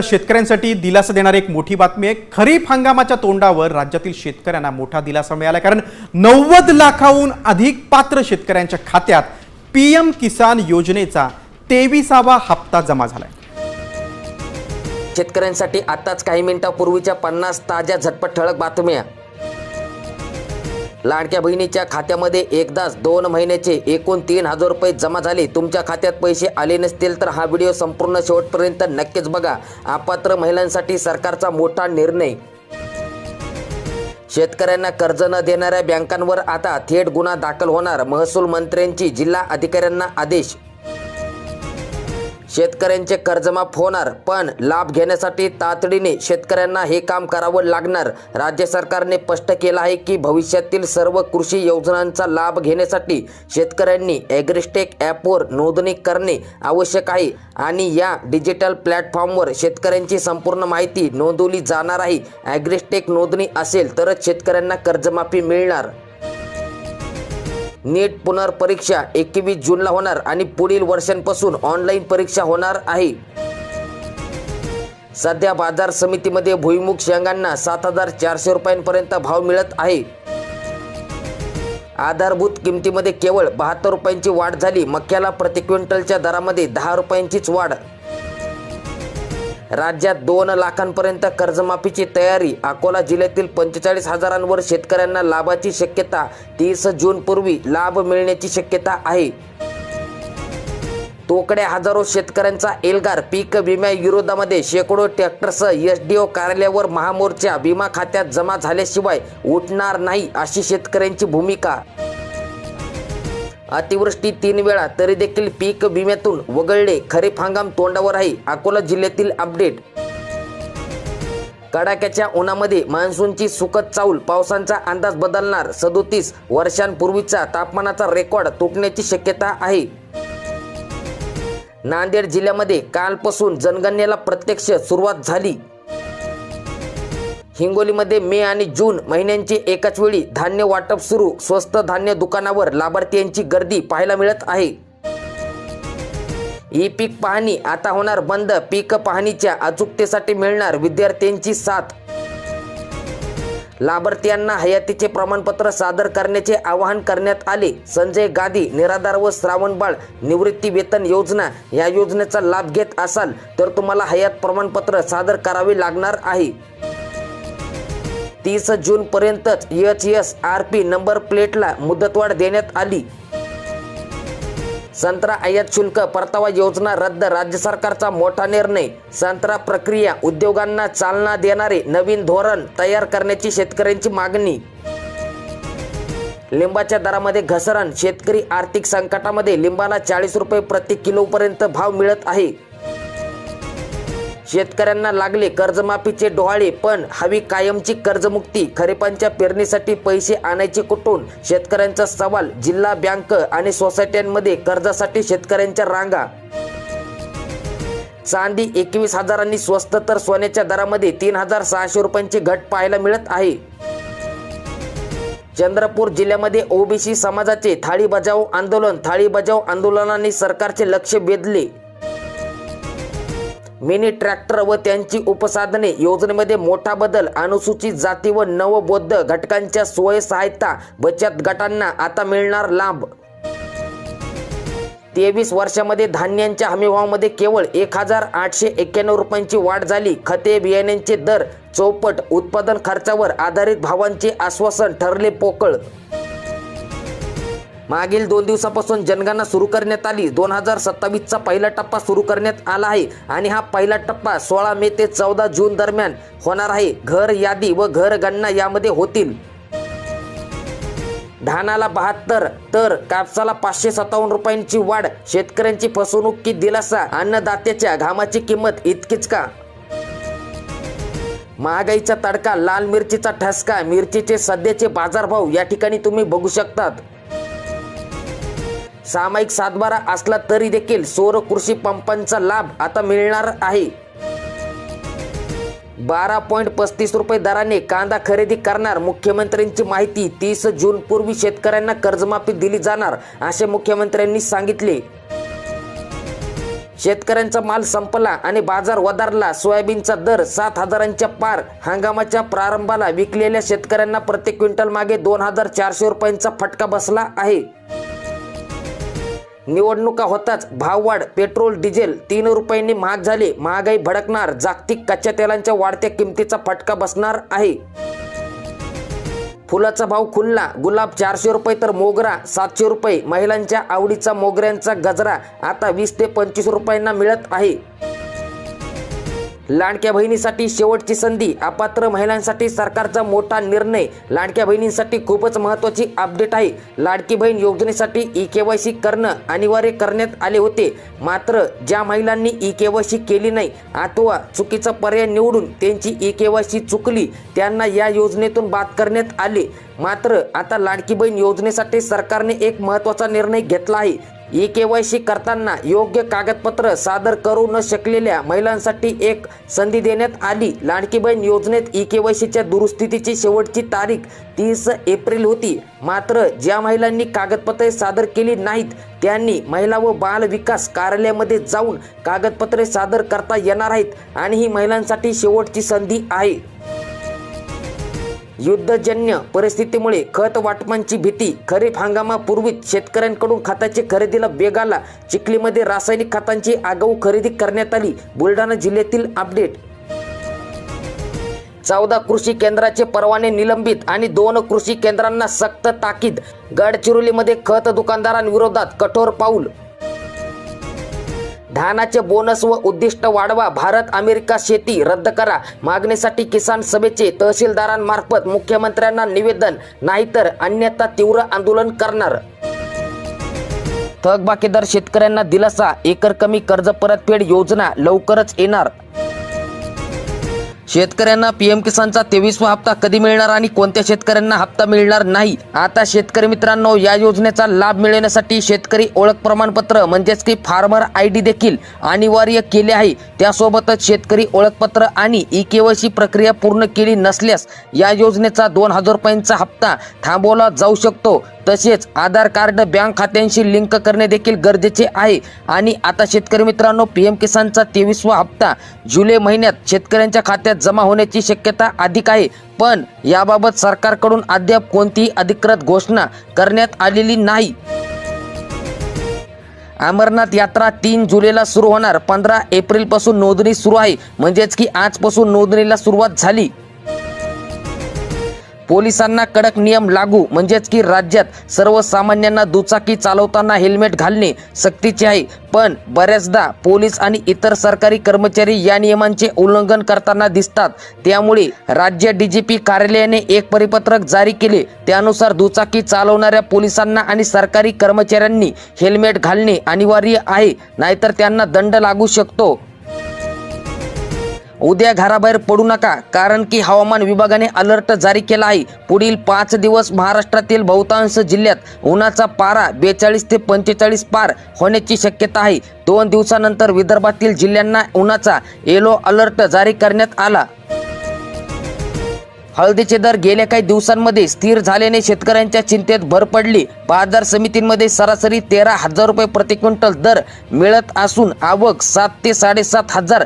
शेतकऱ्यांसाठी दिलासा देणारी एक मोठी बातमी आहे। खरीप हंगामाच्या तोंडावर राज्यातील शेतकऱ्यांना मोठा दिलासा मिळाला, कारण 90 लाखाहून अधिक पात्र शेतकऱ्यांच्या खात्यात पीएम किसान योजनेचा 23वा हप्ता जमा झालाय। शेतकऱ्यांसाठी आताच काही मिनिटांपूर्वीच्या 50 ताज्या झटपट ठळक बातम्या। लाडक्या बहिणीच्या खात्यामध्ये एकदाच 2 महिन्याचे एकूण 3000 रुपये जमा झाले। तुमच्या खात्यात पैसे आले नसतील तर हा व्हिडिओ संपूर्ण शेवटपर्यंत नक्कीच बघा। अपात्र महिलांसाठी सरकारचा मोठा निर्णय। शेतकऱ्यांना कर्ज न देणाऱ्या बँकांवर आता थेट गुन्हा दाखल होणार, महसूल मंत्र्यांची जिल्हा अधिकाऱ्यांना आदेश। शेतकऱ्यांचे कर्जमाफ होणार, पण लाभ घेण्यासाठी तातडीने शेतकऱ्यांना हे काम करावं लागणार। राज्य सरकारने स्पष्ट केलं आहे की भविष्यातील सर्व कृषी योजनांचा लाभ घेण्यासाठी शेतकऱ्यांनी ॲग्रिस्टेक ॲपवर नोंदणी करणे आवश्यक आहे आणि या डिजिटल प्लॅटफॉर्मवर शेतकऱ्यांची संपूर्ण माहिती नोंदवली जाणार आहे। ॲग्रिस्टेक नोंदणी असेल तरच शेतकऱ्यांना कर्जमाफी मिळणार। नीट पुनर्परीक्षा 21 जूनला होणार आणि पुढील वर्षांपासून ऑनलाईन परीक्षा होणार आहे। सध्या बाजार समितीमध्ये भुईमुग शेंगांना 7400 रुपयांपर्यंत भाव मिळत आहे। आधारभूत किमतीमध्ये केवळ 72 रुपयांची वाढ झाली। मक्याला प्रति क्विंटलच्या दरामध्ये 10 रुपयांचीच वाढ। राज्यात 2 लाखांपर्यंत कर्जमाफीची तयारी। अकोला जिल्ह्यातील 45,000 शेतकऱ्यांना लाभाची शक्यता। 30 जून पूर्वी लाभ मिळण्याची शक्यता आहे। तोकड्या हजारो शेतकऱ्यांचा एल्गार। पीक विम्याविरोधामध्ये शेकडो ट्रॅक्टरसह एसडीओ कार्यालयावर महामोर्चा। विमा खात्यात जमा झाल्याशिवाय उठणार नाही, अशी शेतकऱ्यांची भूमिका। अतिवृष्टी 3 वेळा तरी देखील पीक विम्यातून वगळले। खरीप हंगाम तोंडावर आहे। अकोला जिल्ह्यातील अपडेट। कडाक्याच्या उन्हामध्ये मान्सूनची सुखद चाहूल। पावसाचा अंदाज बदलणार। 37 वर्षांपूर्वीचा तापमानाचा रेकॉर्ड तुटण्याची शक्यता आहे। नांदेड जिल्ह्यामध्ये कालपासून जनगणनेला प्रत्यक्ष सुरुवात झाली। हिंगोलीमध्ये मे आणि जून महिन्यांची एकाच वेळी धान्य वाटप सुरू। स्वस्त धान्य दुकानावर लाभार्थ्यांची गर्दी पाहायला मिळत आहे। ई पीक पाहणी आता होणार बंद। पीक पाहणीच्या अचूकतेसाठी मिळणार विद्यार्थ्यांची साथ। लाभार्थ्यांना हयातीचे प्रमाणपत्र सादर करण्याचे आवाहन करण्यात आले। संजय गांधी निराधार व श्रावणबाळ निवृत्ती वेतन योजना या योजनेचा लाभ घेत असाल तर तुम्हाला हयात प्रमाणपत्र सादर करावे लागणार आहे। 30 जून पर्यंतच HSRP नंबर प्लेटला मुदतवाढ देण्यात आली। संत्रा आयात शुल्क परतावा योजना रद्द। राज्य सरकारचा मोठा निर्णय। संत्रा प्रक्रिया उद्योगांना चालना देणारे नवीन धोरण तयार करण्याची शेतकऱ्यांची मागणी। लिंबाच्या दरामध्ये घसरण। शेतकरी आर्थिक संकटामध्ये। लिंबाला 40 रुपये प्रति किलोपर्यंत भाव मिळत आहे। शेतकऱ्यांना लागले कर्जमाफीचे डोहाळे, पण हवी कायमची कर्जमुक्ती। खरीपांच्या पेरणीसाठी पैसे आणायचे कुठून? शेतकऱ्यांचा सवाल। जिल्हा बँक आणि सोसायट्यांमध्ये कर्जासाठी शेतकऱ्यांच्या रांगा। चांदी 21,000 स्वस्त तर सोन्याच्या दरामध्ये 3600 रुपयांची घट पाहायला मिळत आहे। चंद्रपूर जिल्ह्यामध्ये ओबीसी समाजाचे थाळी बजाव आंदोलन। थाळी बजाव आंदोलनाने सरकारचे लक्ष वेधले। मिनी ट्रॅक्टर व त्यांची उपसाधने योजनेमध्ये मोठा बदल। अनुसूचित जाती व नवबौद्ध घटकांच्या स्वयंसहायता बचत गटांना आता मिळणार लाभ। 23 वर्षामध्ये धान्यांच्या हमीभावामध्ये केवळ 1891 रुपयांची वाढ झाली। खते बियाण्यांचे दर चौपट। उत्पादन खर्चावर आधारित भावांचे आश्वासन ठरले पोकळ। मागील 2 दिवसापासून जनगणना सुरू करण्यात आली। 2027चा पहिला टप्पा सुरू करण्यात आला आहे आणि हा पहिला टप्पा 16 मे ते 14 जून दरम्यान होणार आहे। घर यादी व घर गणना यामध्ये होतील। धानाला 72 तर कापसाला 557 रुपयांची वाढ। शेतकऱ्यांची फसवणूक की दिलासा? अन्नदात्याच्या घामाची किंमत इतकीच का? महागाईचा तडका, लाल मिरचीचा ठसका। मिरचीचे सध्याचे बाजारभाव या ठिकाणी तुम्ही बघू शकतात। सामायिक सातबारा असला तरी देखील सौर कृषी पंपांचा लाभ आता मिळणार आहे। 12.35 रुपये दराने कांदा खरेदी करणार। मुख्यमंत्र्यांची माहिती। 30 जून पूर्वी शेतकऱ्यांना कर्जमाफी दिली जाणार असे मुख्यमंत्र्यांनी सांगितले। शेतकऱ्यांचा माल संपला आणि बाजार वधारला. सोयाबीनचा दर 7,000च्या पार. हंगामाच्या प्रारंभाला विकलेल्या शेतकऱ्यांना प्रति क्विंटल मागे 2,400 रुपयांचा फटका बसला आहे. निवडणुका होताच भाववाढ. पेट्रोल डिझेल 3 रुपयांनी महाग झाले. महागाई भडकणार. जागतिक कच्च्या तेलांच्या वाढत्या किमतीचा फटका बसणार आहे. फुलाचा भाव खुलला. गुलाब 400 रुपये तर मोगरा 700 रुपये. महिलांच्या आवडीचा मोगऱ्यांचा गजरा आता 20 ते 25 रुपयांना मिळत आहे. लाडक्या बहिणीसाठी शेवटची संधी. अपात्र महिलांसाठी सरकारचा मोठा निर्णय. लाडक्या बहिणींसाठी खूपच महत्त्वाची अपडेट आहे. लाडकी बहीण योजनेसाठी ई-केवायसी करणं अनिवार्य करण्यात आले होते. मात्र ज्या महिलांनी ई-केवायसी केली नाही अथवा चुकीचा पर्याय निवडून त्यांची ई-केवायसी चुकली त्यांना या योजनेतून बाद करण्यात आले. मात्र आता लाडकी बहीण योजनेसाठी सरकारने एक महत्त्वाचा निर्णय घेतला आहे. ई-केवायसी करताना योग्य कागदपत्र सादर करू न शकलेल्या महिलांसाठी एक संधी देण्यात आली. लाडकी बहीण योजनेत ई-केवायसीच्या दुरुस्तीची शेवटची तारीख 30 एप्रिल होती. मात्र ज्या महिलांनी कागदपत्रे सादर केली नाहीत त्यांनी महिला व बाल विकास कार्यालयामध्ये जाऊन कागदपत्रे सादर करता येणार आहेत आणि ही महिलांसाठी शेवटची संधी आहे. युद्धजन्य परिस्थितीमुळे खत वाटपांची भीती. खरीप हंगामापूर्वीच शेतकऱ्यांकडून खताची खरेदीला वेग आला. चिखलीमध्ये रासायनिक खतांची आगाऊ खरेदी करण्यात आली. बुलढाणा जिल्ह्यातील अपडेट. 14 कृषी केंद्राचे परवाने निलंबित आणि 2 कृषी केंद्रांना सक्त ताकीद. गडचिरोलीमध्ये खत दुकानदारांविरोधात कठोर पाऊल. धानाचे बोनस व उद्दिष्ट वाढवा. भारत अमेरिका शेती रद्द करा. मागणीसाठी किसान सभेचे तहसीलदारांमार्फत मुख्यमंत्र्यांना निवेदन. नाहीतर अन्यथा तीव्र आंदोलन करणार. थकबाकीदार शेतकऱ्यांना दिलासा. एकर कमी कर्ज परतफेड योजना लवकरच येणार. शेतकऱ्यांना पीएम किसानचा 23वा हप्ता कधी मिळणार आणि कोणत्या शेतकऱ्यांना हप्ता मिळणार नाही. आता शेतकरी मित्रांनो, या योजनेचा लाभ मिळवण्यासाठी शेतकरी ओळख प्रमाणपत्र म्हणजेच की फार्मर ID देखील अनिवार्य केले आहे. त्यासोबतच शेतकरी ओळखपत्र आणि ई-केवायसी प्रक्रिया पूर्ण केली नसल्यास या योजनेचा 2,000 रुपयांचा हप्ता थांबवला जाऊ शकतो. तसेच आधार कार्ड बँक खात्यांशी लिंक करणे देखील गरजेचे आहे. आणि आता शेतकरी मित्रांनो, पीएम किसानचा 23वा हप्ता जुलै महिन्यात शेतकऱ्यांच्या खात्यात जमा होण्याची शक्यता अधिक आहे. पण याबाबत सरकारकडून अद्याप कोणतीही अधिकृत घोषणा करण्यात आलेली नाही. अमरनाथ यात्रा 3 जुलैला सुरू होणार. 15 एप्रिलपासून नोंदणी सुरू आहे. म्हणजेच की आजपासून नोंदणीला सुरुवात झाली. पोलिसांना कडक नियम लागू. म्हणजेच की राज्यात सर्वसामान्यांना दुचाकी चालवताना हेल्मेट घालणे सक्तीचे आहे. पण बऱ्याचदा पोलीस आणि इतर सरकारी कर्मचारी या नियमांचे उल्लंघन करताना दिसतात. त्यामुळे राज्य DGP कार्यालयाने एक परिपत्रक जारी केले. त्यानुसार दुचाकी चालवणाऱ्या पोलिसांना आणि सरकारी कर्मचाऱ्यांनी हेल्मेट घालणे अनिवार्य आहे. नाहीतर त्यांना दंड लागू शकतो. उद्या घराबाहेर पडू नका, कारण की हवामान विभागाने अलर्ट जारी केला आहे. पुढील 5 दिवस महाराष्ट्रातील बहुतांश जिल्ह्यात उन्हाचा पारा 42 ते 45 पार होण्याची शक्यता आहे. 2 दिवसानंतर विदर्भातील जिल्ह्यांना उन्हाचा येलो अलर्ट जारी करण्यात आला. हळदीचे दर गेल्या काही दिवसांमध्ये स्थिर झाल्याने शेतकऱ्यांच्या चिंतेत भर पडली. बाजार समितींमध्ये सरासरी 13,000 रुपये प्रति क्विंटल दर मिळत असून आवक 7 ते 7,500